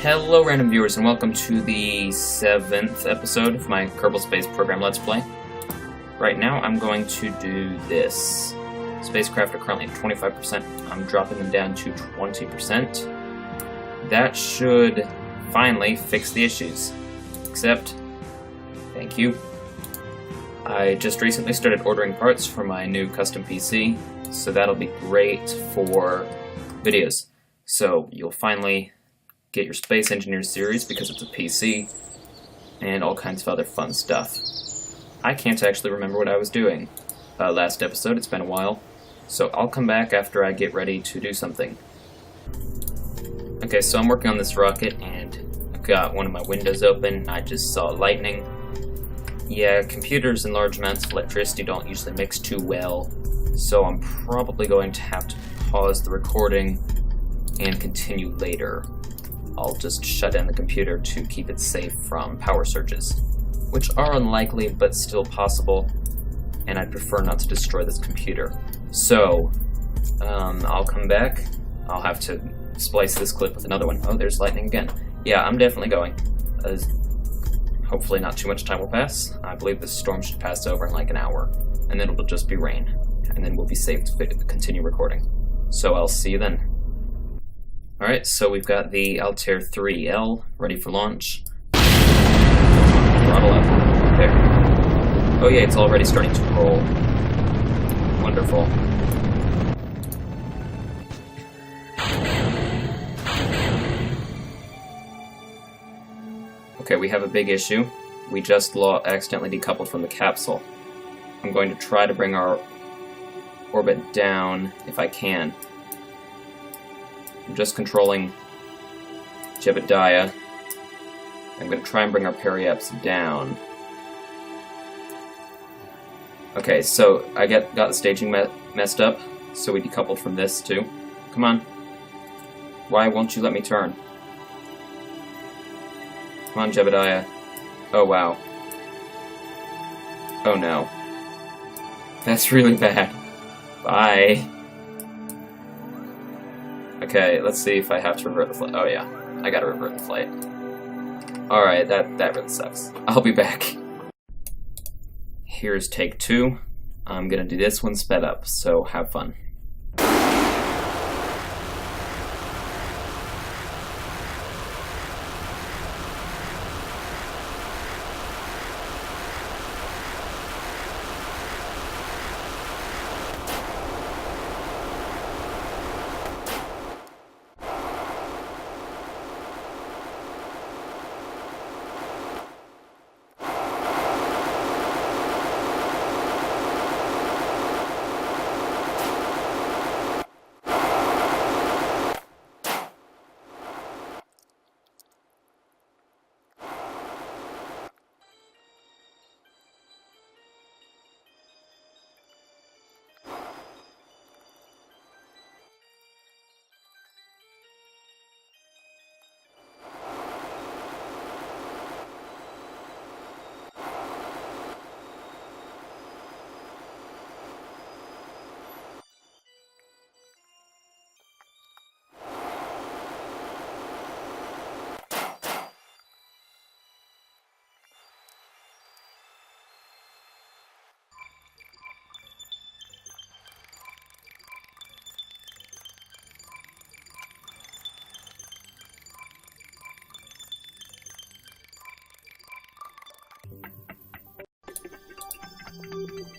Hello random viewers and welcome to the 7th episode of my Kerbal Space Program Let's Play. Right now I'm going to do this. Spacecraft are currently at 25%, I'm dropping them down to 20%. That should finally fix the issues. Except, thank you. I just recently started ordering parts for my new custom PC, so that'll be great for videos. So you'll finally get your Space Engineer series because it's a PC, and all kinds of other fun stuff. I can't actually remember what I was doing last episode, it's been a while, so I'll come back after I get ready to do something. Okay, so I'm working on this rocket, and I've got one of my windows open. I just saw lightning. Yeah, computers and large amounts of electricity don't usually mix too well, so I'm probably going to have to pause the recording and continue later. I'll just shut down the computer to keep it safe from power surges, which are unlikely but still possible, and I'd prefer not to destroy this computer. So, I'll come back. I'll have to splice this clip with another one. Oh, there's lightning again. Yeah, I'm definitely going. Hopefully not too much time will pass. I believe this storm should pass over in like an hour, and then it'll just be rain, and then we'll be safe to continue recording. So I'll see you then. Alright, so we've got the Altair 3L ready for launch. Throttle up. There. Oh yeah, it's already starting to roll. Wonderful. Okay, we have a big issue. We just accidentally decoupled from the capsule. I'm going to try to bring our orbit down if I can. I'm just controlling Jebediah. I'm going to try and bring our periaps down. Okay, so I got the staging messed up, so we decoupled from this too. Come on. Why won't you let me turn? Come on, Jebediah. Oh, wow. Oh, no. That's really bad. Bye. Okay, let's see if I have to revert the flight. Oh yeah, I gotta revert the flight. Alright, that really sucks. I'll be back. Here's take 2. I'm gonna do this one sped up, so have fun.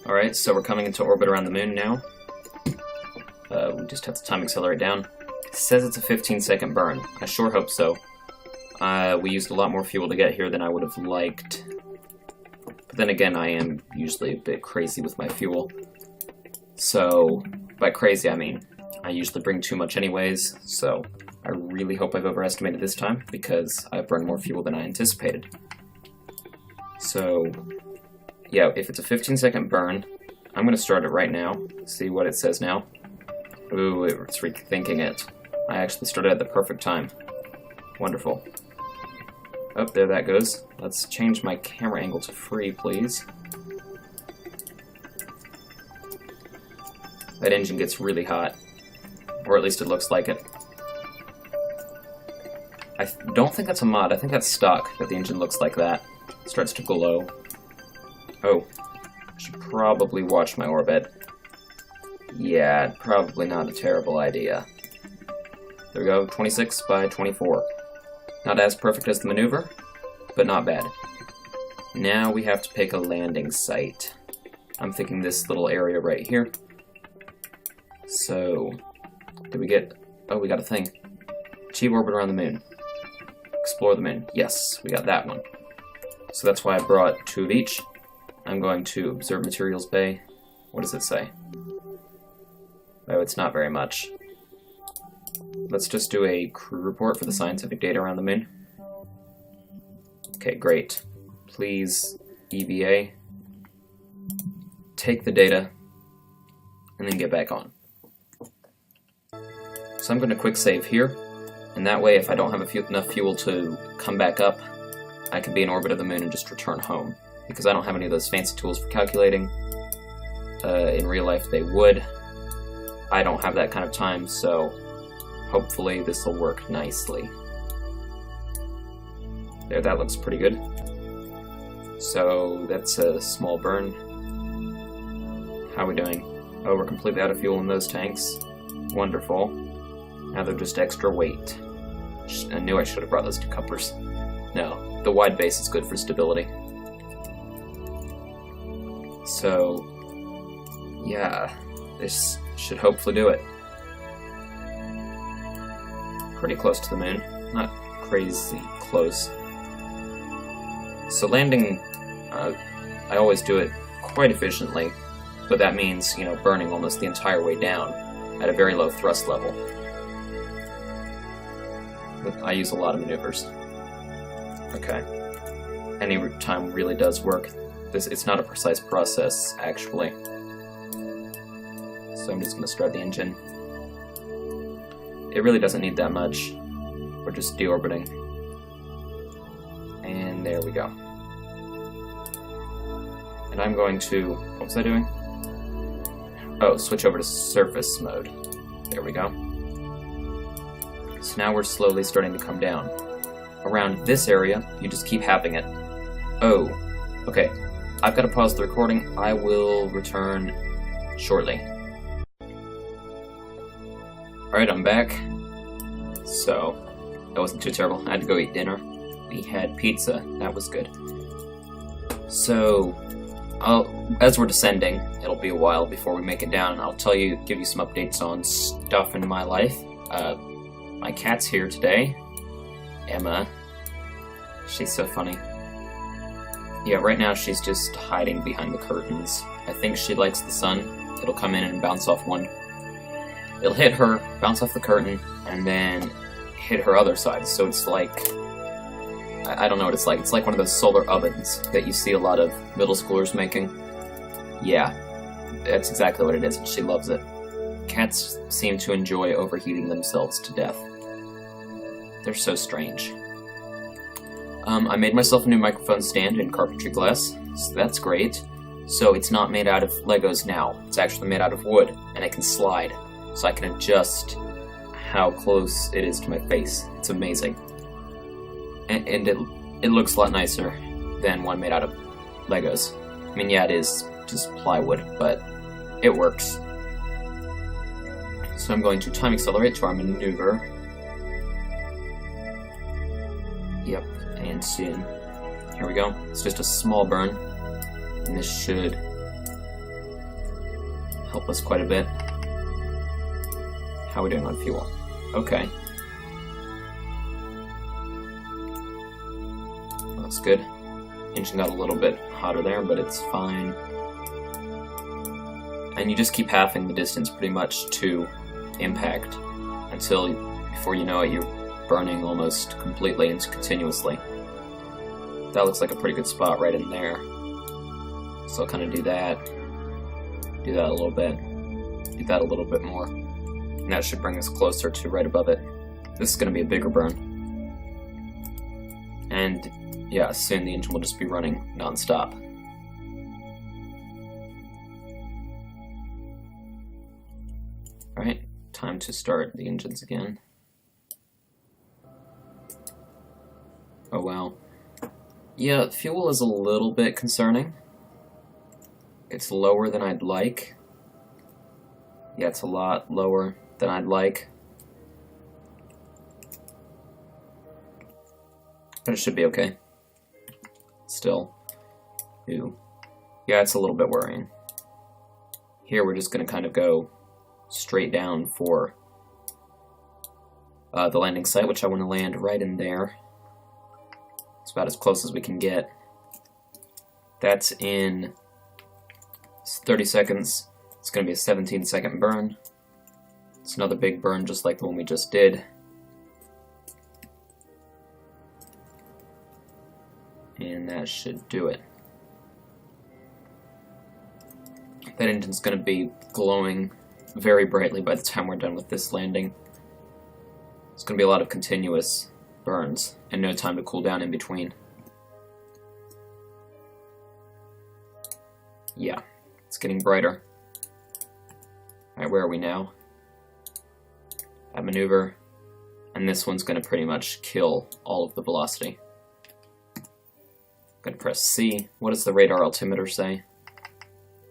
Alright, so we're coming into orbit around the moon now. We just have to time accelerate down. It says it's a 15-second burn. I sure hope so. We used a lot more fuel to get here than I would have liked. But then again, I am usually a bit crazy with my fuel. So, by crazy I mean, I usually bring too much anyways, so I really hope I've overestimated this time, because I've burned more fuel than I anticipated. So, yeah, if it's a 15-second burn, I'm going to start it right now, see what it says now. Ooh, it's rethinking it. I actually started at the perfect time. Wonderful. Oh, there that goes. Let's change my camera angle to free, please. That engine gets really hot. Or at least it looks like it. don't think that's a mod. I think that's stock, that the engine looks like that. It starts to glow. Oh. I should probably watch my orbit. Yeah, probably not a terrible idea. There we go, 26 by 24. Not as perfect as the maneuver, but not bad. Now we have to pick a landing site. I'm thinking this little area right here. So, did we get... Oh, we got a thing. Achieve orbit around the moon. Explore the moon. Yes, we got that one. So that's why I brought 2 of each. I'm going to observe materials bay. What does it say? Oh, it's not very much. Let's just do a crew report for the scientific data around the moon. Okay, great. Please, EVA, take the data, and then get back on. So I'm going to quick save here, and that way if I don't have enough fuel to come back up, I can be in orbit of the moon and just return home. Because I don't have any of those fancy tools for calculating. In real life they would. I don't have that kind of time, so hopefully this will work nicely. There, that looks pretty good. So that's a small burn. How are we doing? Oh, we're completely out of fuel in those tanks. Wonderful. Now they're just extra weight. I knew I should have brought those 2 couplers. No, the wide base is good for stability. So, yeah, this should hopefully do it. Pretty close to the moon, not crazy close. So landing, I always do it quite efficiently, but that means, you know, burning almost the entire way down at a very low thrust level. I use a lot of maneuvers. Okay. Any time really does work. It's not a precise process, actually. So I'm just going to start the engine. It really doesn't need that much. We're just deorbiting. And there we go. And I'm going to... What was I doing? Oh, switch over to surface mode. There we go. So now we're slowly starting to come down. Around this area, you just keep having it. Oh, okay. I've got to pause the recording. I will return shortly. Alright, I'm back. So, that wasn't too terrible. I had to go eat dinner. We had pizza. That was good. So, as we're descending, it'll be a while before we make it down, and I'll give you some updates on stuff in my life. My cat's here today. Emma. She's so funny. Yeah, right now she's just hiding behind the curtains. I think she likes the sun. It'll come in and bounce off one. It'll hit her, bounce off the curtain, and then hit her other side. So it's like... I don't know what it's like. It's like one of those solar ovens that you see a lot of middle schoolers making. Yeah, that's exactly what it is, and she loves it. Cats seem to enjoy overheating themselves to death. They're so strange. I made myself a new microphone stand in carpentry glass, so that's great. So it's not made out of Legos now. It's actually made out of wood, and it can slide, so I can adjust how close it is to my face. It's amazing. And it looks a lot nicer than one made out of Legos. I mean, yeah, it is just plywood, but it works. So I'm going to time accelerate to our maneuver. Yep, and soon. Here we go. It's just a small burn, and this should help us quite a bit. How are we doing on fuel? Okay. That's good. Engine got a little bit hotter there, but it's fine. And you just keep halving the distance pretty much to impact until, before you know it, you're burning almost completely and continuously. That looks like a pretty good spot right in there. So I'll kind of do that a little bit, do that a little bit more, and that should bring us closer to right above it. This is going to be a bigger burn. And yeah, soon the engine will just be running non-stop. Alright, time to start the engines again. Oh wow. Yeah, fuel is a little bit concerning. It's lower than I'd like. Yeah, it's a lot lower than I'd like. But it should be okay. Still. Ew. Yeah, it's a little bit worrying. Here we're just going to kind of go straight down for the landing site, which I want to land right in there. It's about as close as we can get. That's in 30 seconds. It's going to be a 17-second burn. It's another big burn just like the one we just did. And that should do it. That engine's going to be glowing very brightly by the time we're done with this landing. It's going to be a lot of continuous burns and no time to cool down in between. Yeah, it's getting brighter. Alright, where are we now? At maneuver. And this one's going to pretty much kill all of the velocity. I'm going to press C. What does the radar altimeter say?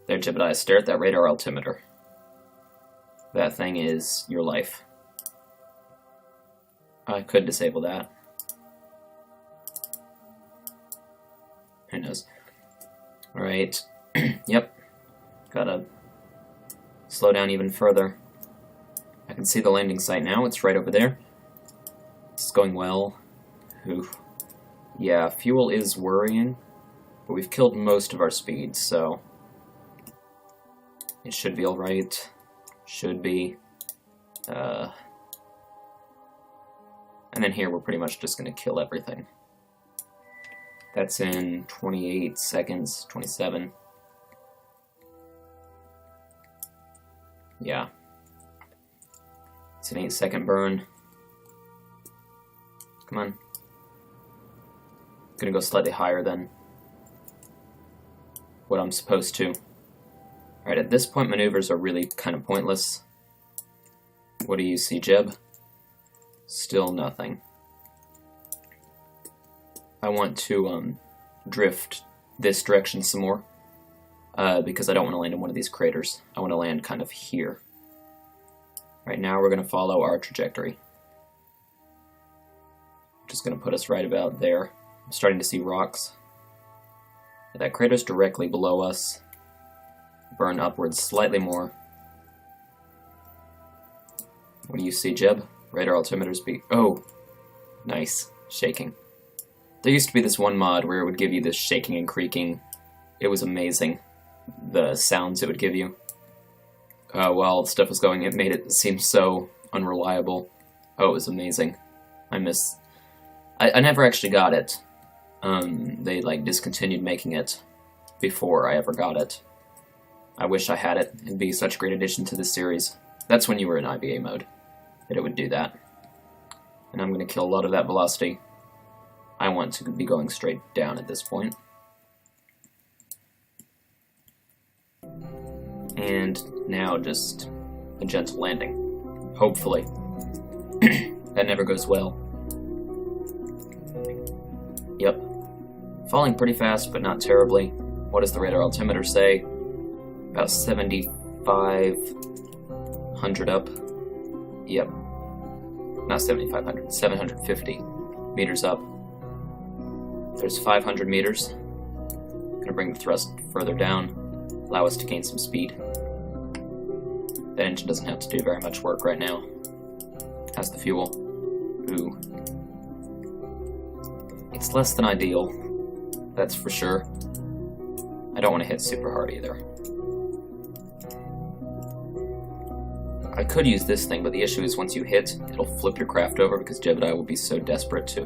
There, Jebediah, stare at that radar altimeter. That thing is your life. I could disable that. Who knows? Alright. Yep. Gotta slow down even further. I can see the landing site now. It's right over there. It's going well. Oof. Yeah, fuel is worrying, but we've killed most of our speed, so it should be alright. Should be. And then here we're pretty much just going to kill everything. That's in 28 seconds, 27. Yeah. It's an 8-second burn. Come on. Gonna go slightly higher than what I'm supposed to. Alright, at this point maneuvers are really kind of pointless. What do you see, Jeb? Still nothing. I want to drift this direction some more, because I don't want to land in one of these craters. I want to land kind of here. Right now we're going to follow our trajectory. Just going to put us right about there. I'm starting to see rocks. That crater's directly below us. Burn upwards slightly more. What do you see, Jeb? Radar altimeters be... Oh! Nice. Shaking. There used to be this one mod where it would give you this shaking and creaking. It was amazing. The sounds it would give you. While stuff was going, it made it seem so unreliable. Oh, it was amazing. I never actually got it. They, like, discontinued making it before I ever got it. I wish I had it. It'd be such a great addition to this series. That's when you were in IBA mode, that it would do that. And I'm going to kill a lot of that velocity. I want to be going straight down at this point. And now just a gentle landing. Hopefully. That never goes well. Yep. Falling pretty fast, but not terribly. What does the radar altimeter say? About 7,500 up. Yep. Not 7,500. 750 meters up. There's 500 meters. Gonna bring the thrust further down. Allow us to gain some speed. That engine doesn't have to do very much work right now. How's the fuel? Ooh. It's less than ideal. That's for sure. I don't want to hit super hard either. I could use this thing, but the issue is once you hit, it'll flip your craft over because Jebediah will be so desperate to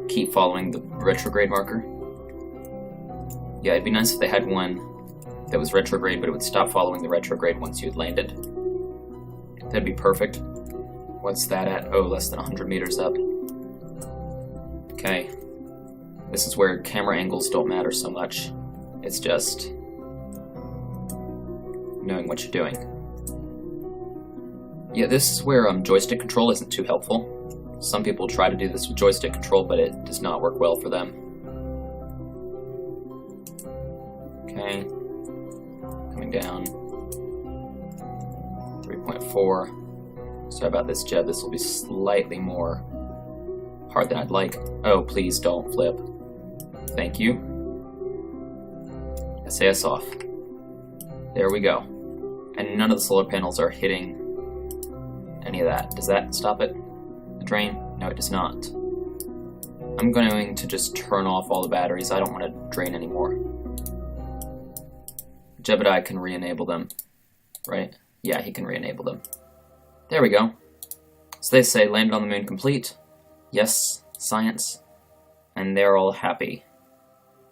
keep following the retrograde marker. Yeah, it'd be nice if they had one that was retrograde, but it would stop following the retrograde once you had landed. That'd be perfect. What's that at? Oh, less than 100 meters up. Okay. This is where camera angles don't matter so much. It's just knowing what you're doing. Yeah, this is where joystick control isn't too helpful. Some people try to do this with joystick control, but it does not work well for them. Okay. Coming down. 3.4. Sorry about this, Jeb. This will be slightly more hard than I'd like. Oh, please don't flip. Thank you. SAS off. There we go. And none of the solar panels are hitting any of that. Does that stop it? The drain? No, it does not. I'm going to just turn off all the batteries. I don't want to drain anymore. Jebediah can re-enable them, right? Yeah, he can re-enable them. There we go. So they say, landed on the moon complete. Yes, science. And they're all happy.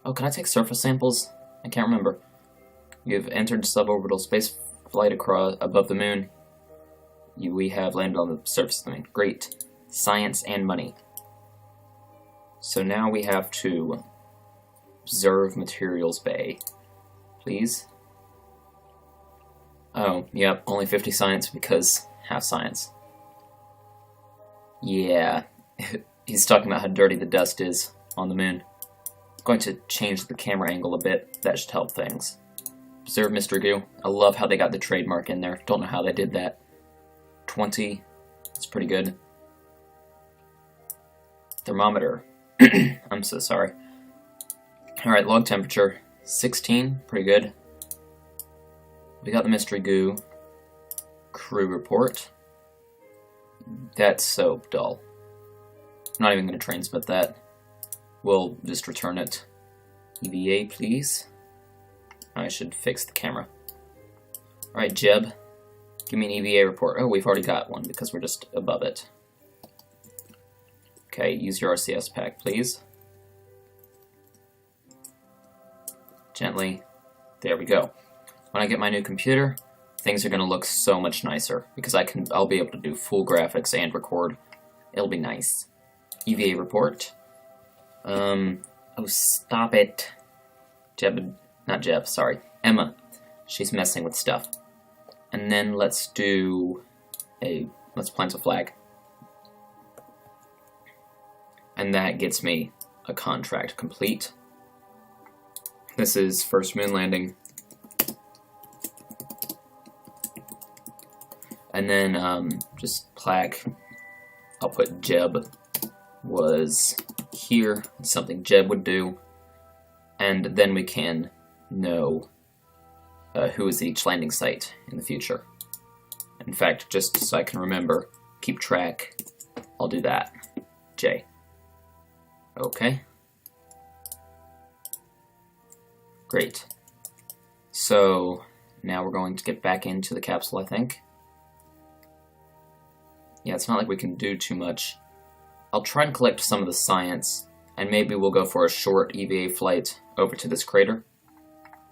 Oh, can I take surface samples? I can't remember. You've entered suborbital space flight across above the moon. We have landed on the surface of the moon. Great. Science and money. So now we have to observe materials bay. Please. Oh, yep, only 50 science because half science. Yeah, he's talking about how dirty the dust is on the moon. I'm going to change the camera angle a bit. That should help things. Observe Mr. Goo. I love how they got the trademark in there. Don't know how they did that. 20. That's pretty good. Thermometer. I'm so sorry. Alright, log temperature. 16. Pretty good. We got the mystery goo. Crew report. That's so dull. I'm not even going to transmit that. We'll just return it. EVA, please. I should fix the camera. Alright, Jeb. Give me an EVA report. Oh, we've already got one because we're just above it. Okay, use your RCS pack, please. Gently. There we go. When I get my new computer, things are going to look so much nicer because I'll be able to do full graphics and record. It'll be nice. EVA report. Oh, stop it. Not Jeb, sorry. Emma. She's messing with stuff. And then let's plant a flag. And that gets me a contract complete. This is first moon landing. And then just plaque. I'll put Jeb was here. It's something Jeb would do. And then we can know who is each landing site in the future. In fact, just so I can remember, keep track, I'll do that. J. Okay. Great. So now we're going to get back into the capsule, I think. Yeah, it's not like we can do too much. I'll try and collect some of the science, and maybe we'll go for a short EVA flight over to this crater.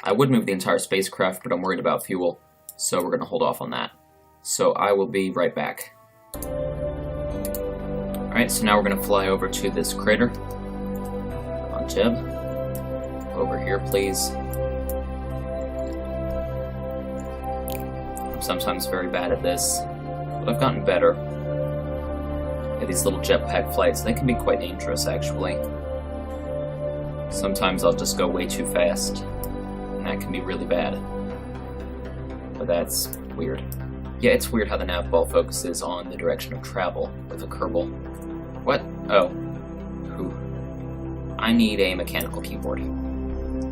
I would move the entire spacecraft, but I'm worried about fuel, so we're going to hold off on that. So I will be right back. Alright, so now we're going to fly over to this crater. On Jeb. Over here, please. I'm sometimes very bad at this, but I've gotten better. Yeah, these little jetpack flights, they can be quite dangerous, actually. Sometimes I'll just go way too fast, and that can be really bad. But that's weird. Yeah, it's weird how the nav ball focuses on the direction of travel with a Kerbal. What? Oh. Whew. I need a mechanical keyboard.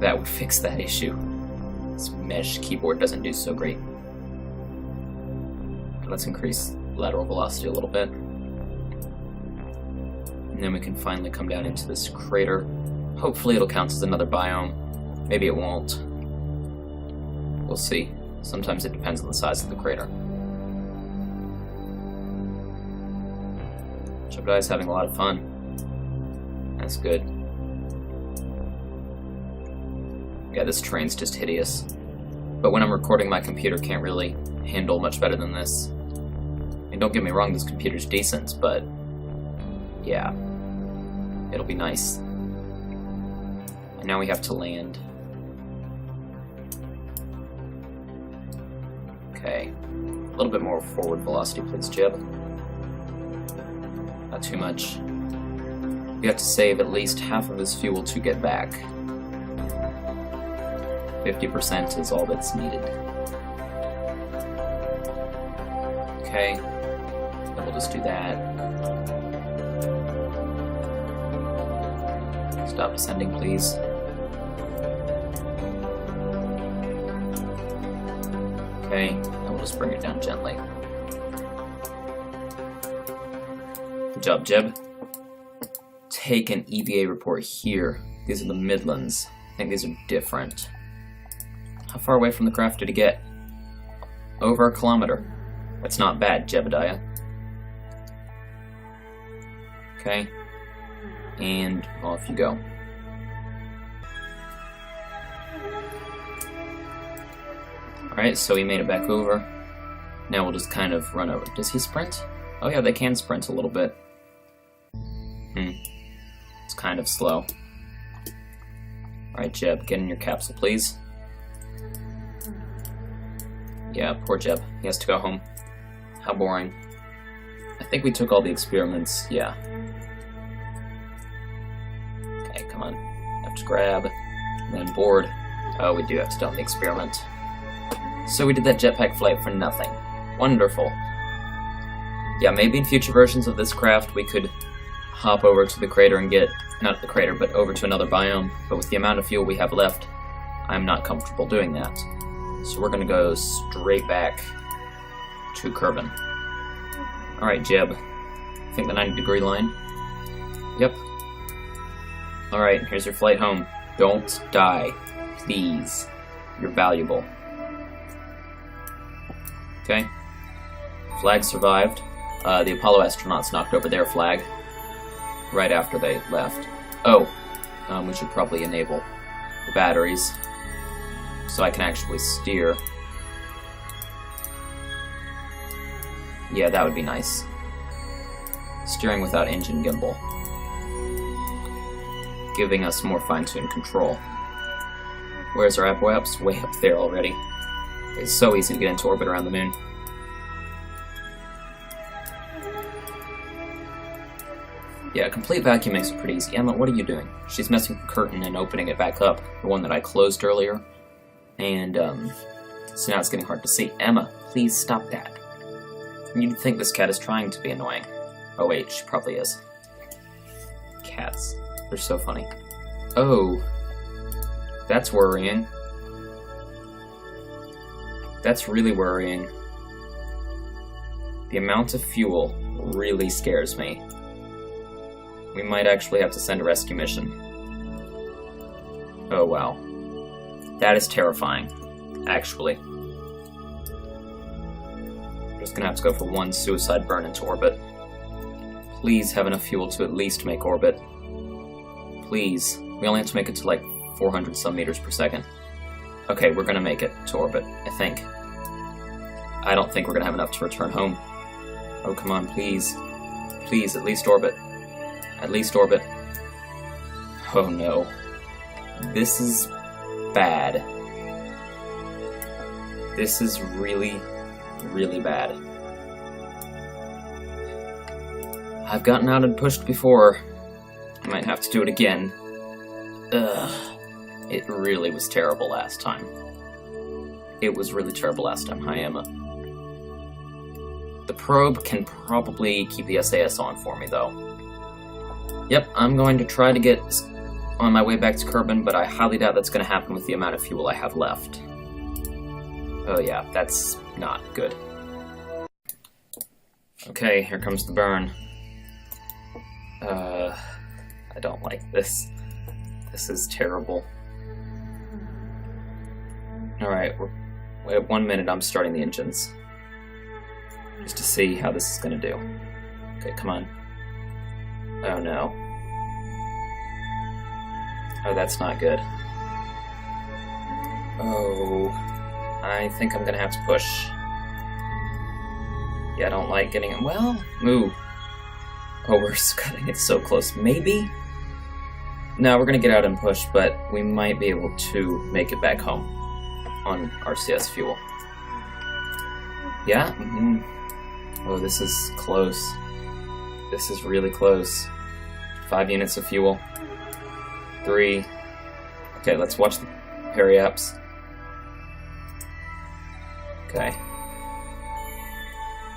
That would fix that issue. This mesh keyboard doesn't do so great. Let's increase lateral velocity a little bit. And then we can finally come down into this crater. Hopefully it'll count as another biome. Maybe it won't. We'll see. Sometimes it depends on the size of the crater. Jebediah's having a lot of fun. That's good. Yeah, this train's just hideous. But when I'm recording, my computer can't really handle much better than this. And don't get me wrong, this computer's decent, but yeah, it'll be nice. And now we have to land. Okay, a little bit more forward velocity, please, Jeb. Not too much. We have to save at least half of his fuel to get back. 50% is all that's needed. Okay, then we'll just do that. Stop ascending, please. Okay, and we'll just bring it down gently. Good job, Jeb. Take an EVA report here. These are the Midlands. I think these are different. How far away from the craft did he get? Over 1 kilometer. That's not bad, Jebediah. Okay. And off you go. Alright, so he made it back over. Now we'll just kind of run over. Does he sprint? Oh yeah, they can sprint a little bit. It's kind of slow. Alright, Jeb, get in your capsule, please. Yeah, poor Jeb. He has to go home. How boring. I think we took all the experiments, yeah. Okay, come on. Have to grab, and then board. Oh, we do have to dump the experiment. So we did that jetpack flight for nothing. Wonderful. Yeah, maybe in future versions of this craft we could hop over to the crater and get, not the crater, but over to another biome. But with the amount of fuel we have left, I'm not comfortable doing that. So we're gonna go straight back to Kerbin. Alright, Jeb. Think the 90-degree line? Yep. Alright, here's your flight home. Don't die. Please. You're valuable. Okay. Flag survived. The Apollo astronauts knocked over their flag right after they left. Oh, we should probably enable the batteries so I can actually steer. Yeah, that would be nice. Steering without engine gimbal. Giving us more fine-tuned control. Where's our apoapse? Way up there already. It's so easy to get into orbit around the moon. Yeah, complete vacuum makes it pretty easy. Emma, what are you doing? She's messing with the curtain and opening it back up, the one that I closed earlier. And, so now it's getting hard to see. Emma, please stop that. You'd think this cat is trying to be annoying. Oh wait, she probably is. Cats. They're so funny. Oh. That's worrying. That's really worrying. The amount of fuel really scares me. We might actually have to send a rescue mission. Oh wow. That is terrifying, actually. We're just gonna have to go for one suicide burn into orbit. Please have enough fuel to at least make orbit. Please. We only have to make it to like 400 some meters per second. Okay, we're gonna make it to orbit, I think. I don't think we're gonna have enough to return home. Oh, come on, please. Please, at least orbit. At least orbit. Oh no. This is bad. This is really, really bad. I've gotten out and pushed before. I might have to do it again. Ugh. It really was terrible last time. It was really terrible last time. Hi, Emma. The probe can probably keep the SAS on for me, though. Yep, I'm going to try to get on my way back to Kerbin, but I highly doubt that's going to happen with the amount of fuel I have left. Oh yeah, that's not good. Okay, here comes the burn. I don't like this. This is terrible. Alright, we have 1 minute. I'm starting the engines. Just to see how this is going to do. Okay, come on. Oh no. Oh, that's not good. Oh, I think I'm going to have to push. Yeah, I don't like getting it. Well, move. Oh, we're cutting it so close. Maybe? No, we're going to get out and push, but we might be able to make it back home on RCS fuel. Yeah? Mm-hmm. Oh, this is close. This is really close. 5 units of fuel. 3. Okay, let's watch the periaps. Okay.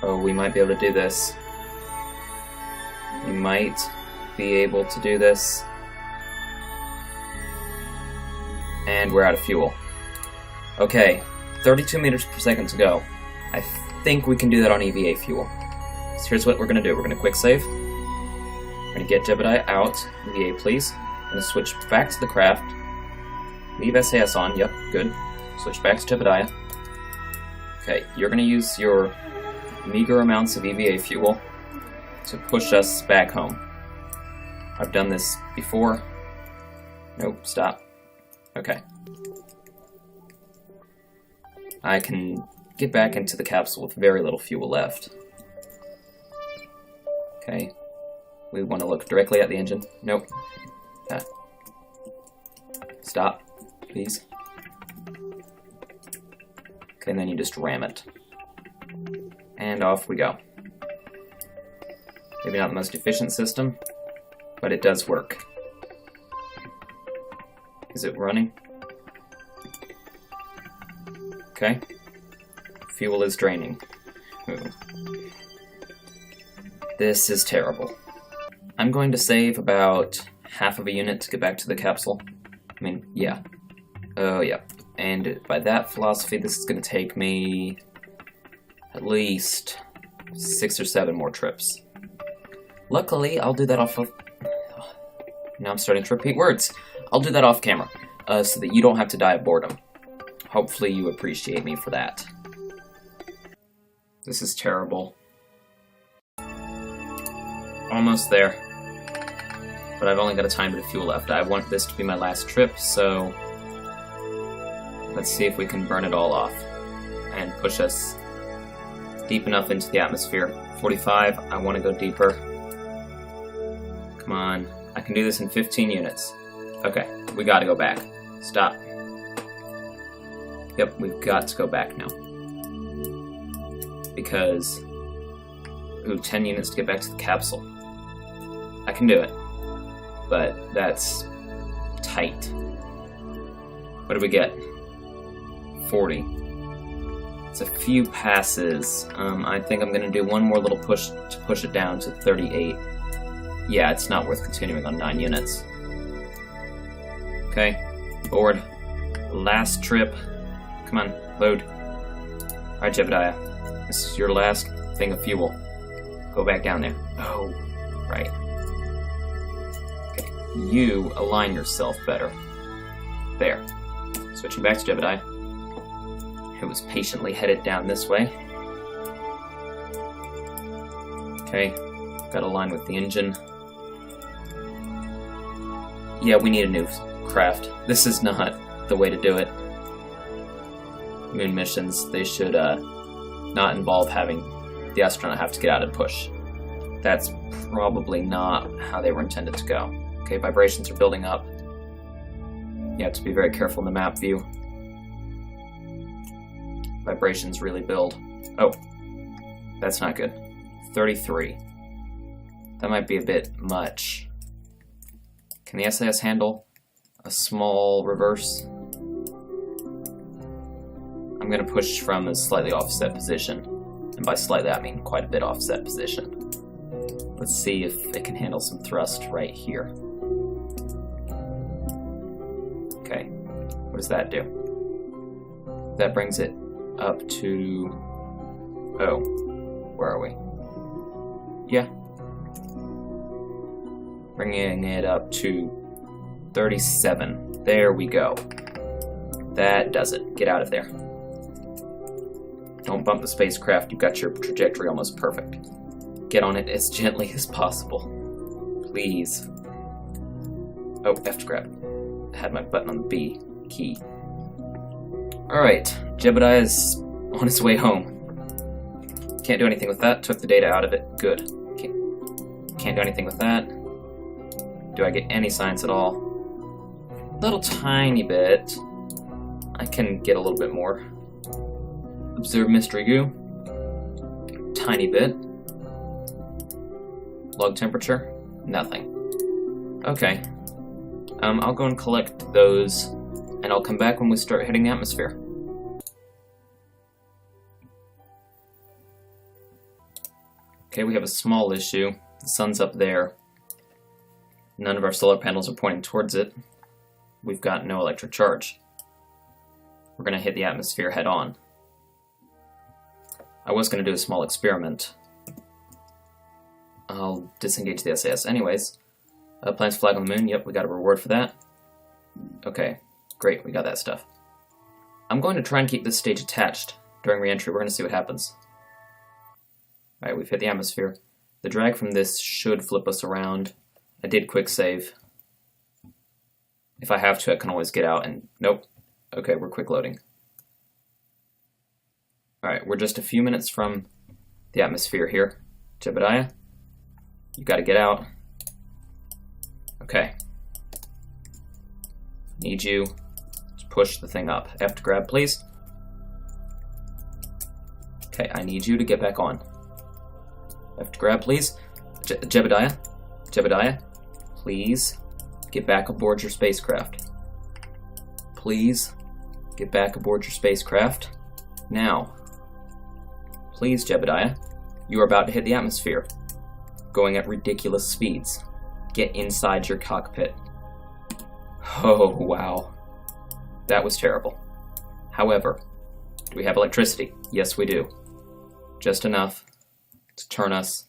Oh, we might be able to do this. We might be able to do this. And we're out of fuel. Okay, 32 meters per second to go. I think we can do that on EVA fuel. So here's what we're going to do. We're going to quick save. We're going to get Jebediah out. EVA, please. I'm going to switch back to the craft. Leave SAS on. Yep, good. Switch back to Jebediah. Okay, you're going to use your meager amounts of EVA fuel to push us back home. I've done this before. Nope, stop. Okay. I can get back into the capsule with very little fuel left. Okay. We want to look directly at the engine. Nope. Ah. Stop, please. Okay, and then you just ram it. And off we go. Maybe not the most efficient system, but it does work. Is it running? Okay. Fuel is draining. Ooh. This is terrible. I'm going to save about half of a unit to get back to the capsule. I mean, yeah. Oh, yeah. And by that philosophy, this is going to take me at least 6 or 7 more trips. Luckily, I'll do that off of... Now I'm starting to repeat words. I'll do that off camera, so that you don't have to die of boredom. Hopefully you appreciate me for that. This is terrible. Almost there. But I've only got a tiny bit of fuel left. I want this to be my last trip, so... Let's see if we can burn it all off. And push us deep enough into the atmosphere. 45, I want to go deeper. Come on. I can do this in 15 units. Okay, we gotta go back. Stop. Yep, we've got to go back now. Because... Ooh, 10 units to get back to the capsule. I can do it. But that's... tight. What do we get? 40. It's a few passes. I think I'm gonna do one more little push to push it down to 38. Yeah, it's not worth continuing on 9 units. Okay, board. Last trip. Come on, load. Alright, Jebediah. This is your last thing of fuel. Go back down there. Oh, right. Okay, you align yourself better. There. Switching back to Jebediah, who was patiently headed down this way. Okay, got to align with the engine. Yeah, we need a new craft. This is not the way to do it. Moon missions, they should not involve having the astronaut have to get out and push. That's probably not how they were intended to go. Okay, vibrations are building up. You have to be very careful in the map view. Vibrations really build. Oh, that's not good. 33. That might be a bit much. Can the SAS handle a small reverse? I'm going to push from a slightly offset position. And by slightly, I mean quite a bit offset position. Let's see if it can handle some thrust right here. Okay, what does that do? That brings it up to... Oh, where are we? Yeah. Bringing it up to 37. There we go. That does it. Get out of there. Don't bump the spacecraft. You've got your trajectory almost perfect. Get on it as gently as possible. Please. Oh, F to grab. I had my button on the B key. Alright, Jebediah is on his way home. Can't do anything with that. Took the data out of it. Good. Can't do anything with that. Do I get any science at all? Little tiny bit. I can get a little bit more. Observe mystery goo. Tiny bit. Log temperature? Nothing. Okay. I'll go and collect those, and I'll come back when we start hitting the atmosphere. Okay, we have a small issue. The sun's up there. None of our solar panels are pointing towards it. We've got no electric charge. We're going to hit the atmosphere head on. I was going to do a small experiment. I'll disengage the SAS anyways. Plants flag on the moon. Yep, we got a reward for that. Okay, great, we got that stuff. I'm going to try and keep this stage attached during re-entry. We're going to see what happens. Alright, we've hit the atmosphere. The drag from this should flip us around. I did quick save. If I have to, I can always get out and... Nope. Okay, we're quick loading. Alright, we're just a few minutes from the atmosphere here. Jebediah, you gotta get out. Okay. Need you to push the thing up. F to grab, please. Okay, I need you to get back on. F to grab, please. Jebediah, please get back aboard your spacecraft. Please get back aboard your spacecraft. Now. Please, Jebediah. You are about to hit the atmosphere. Going at ridiculous speeds. Get inside your cockpit. Oh, wow. That was terrible. However, do we have electricity? Yes, we do. Just enough to turn us,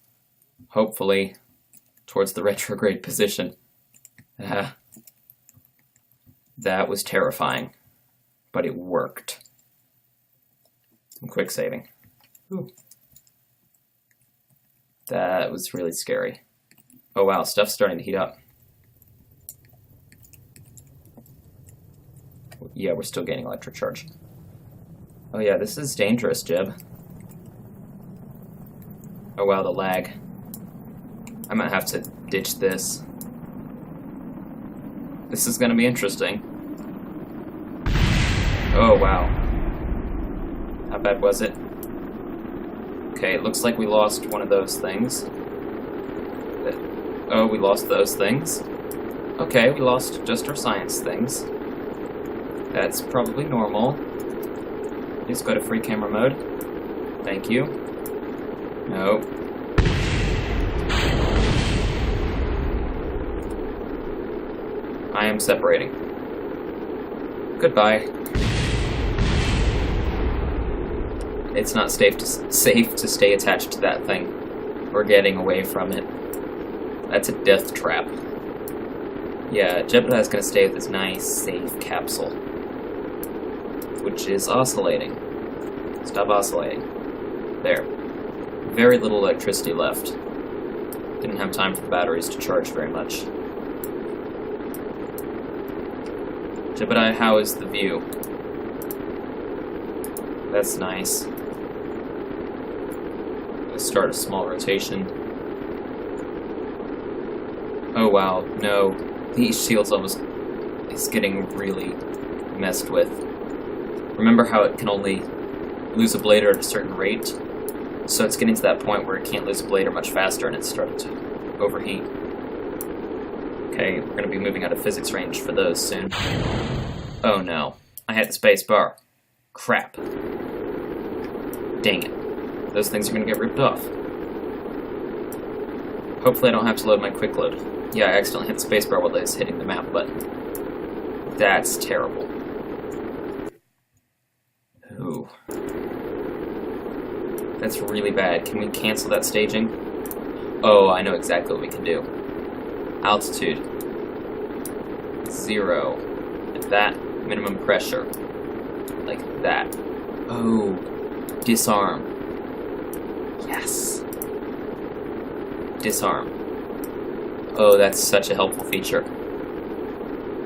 hopefully, towards the retrograde position. That was terrifying, but it worked. I'm quick saving. Ooh. That was really scary. Oh wow, stuff's starting to heat up. Yeah, we're still gaining electric charge. Oh yeah, this is dangerous, Jeb. Oh wow, the lag. I might have to ditch this. This is gonna be interesting. Oh wow. How bad was it? Okay, it looks like we lost one of those things. Oh, we lost those things. Okay, we lost just our science things. That's probably normal. Please go to free camera mode. Thank you. No. I am separating. Goodbye. It's not safe to stay attached to that thing. We're getting away from it. That's a death trap. Yeah, Jebediah's gonna stay with his nice, safe capsule. Which is oscillating. Stop oscillating. There. Very little electricity left. Didn't have time for the batteries to charge very much. Jebediah, how is the view? That's nice. Let's start a small rotation. Oh wow, no. The shield's almost is getting really messed with. Remember how it can only lose a blader at a certain rate? So it's getting to that point where it can't lose a blader much faster and it's starting to overheat. Okay, we're going to be moving out of physics range for those soon. Oh no, I hit the space bar. Crap. Dang it. Those things are going to get ripped off. Hopefully I don't have to load my quick load. Yeah, I accidentally hit the spacebar while I was hitting the map button. That's terrible. Ooh. That's really bad. Can we cancel that staging? Oh, I know exactly what we can do. Altitude. 0. At that. Minimum pressure. Like that. Oh. Disarm. Yes. Disarm. Oh, that's such a helpful feature.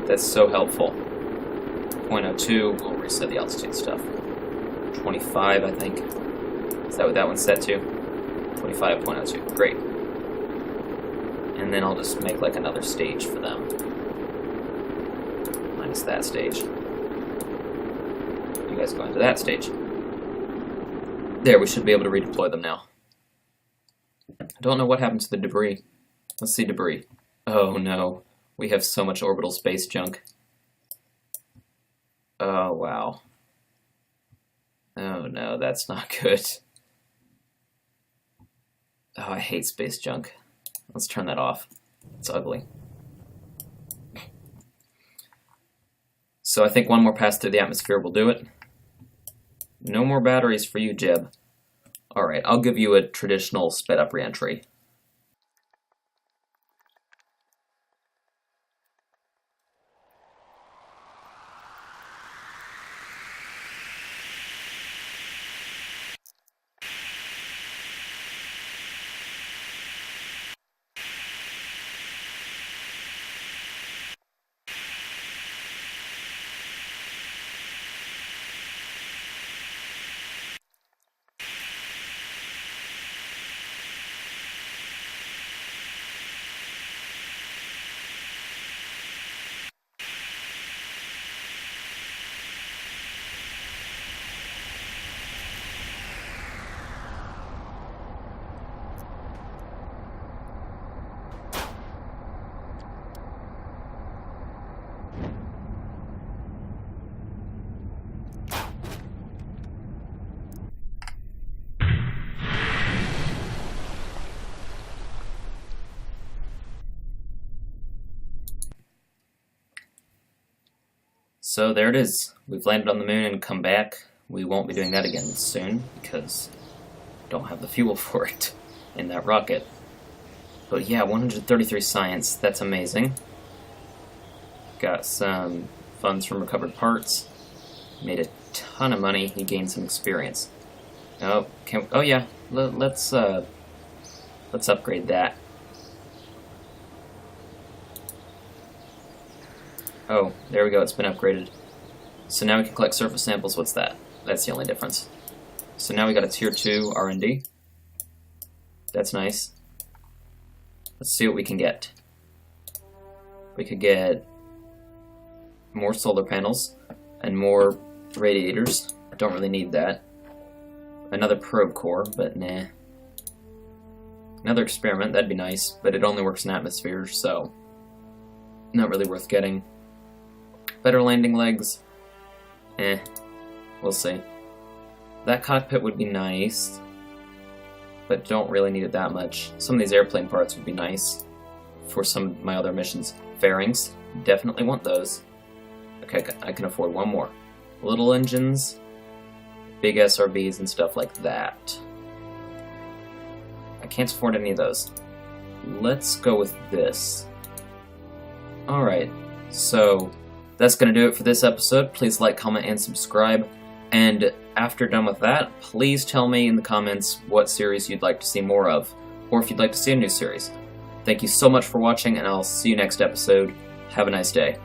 That's so helpful. 0.02, we'll reset the altitude stuff. 25, I think. Is that what that one's set to? 25.02, great. And then I'll just make like another stage for them. Minus that stage. You guys go into that stage. There, we should be able to redeploy them now. I don't know what happened to the debris. Let's see debris. Oh no, we have so much orbital space junk. Oh wow. Oh no, that's not good. Oh, I hate space junk. Let's turn that off. It's ugly. So I think one more pass through the atmosphere will do it. No more batteries for you, Jeb. Alright, I'll give you a traditional sped-up re-entry. So there it is. We've landed on the moon and come back. We won't be doing that again soon because I don't have the fuel for it in that rocket. But yeah, 133 science. That's amazing. Got some funds from recovered parts. Made a ton of money. He gained some experience. Oh, oh yeah. Let's upgrade that. Oh, there we go, it's been upgraded. So now we can collect surface samples. What's that? That's the only difference. So now we got a tier 2 R&D. That's nice. Let's see what we can get. We could get more solar panels and more radiators. Don't really need that. Another probe core, but nah. Another experiment, that'd be nice, but it only works in atmosphere, so not really worth getting. Better landing legs, we'll see. That cockpit would be nice, but don't really need it that much. Some of these airplane parts would be nice for some of my other missions. Fairings, definitely want those. Okay, I can afford one more. Little engines, big SRBs and stuff like that. I can't afford any of those. Let's go with this. Alright, so that's going to do it for this episode. Please like, comment, and subscribe. And after done with that, please tell me in the comments what series you'd like to see more of, or if you'd like to see a new series. Thank you so much for watching, and I'll see you next episode. Have a nice day.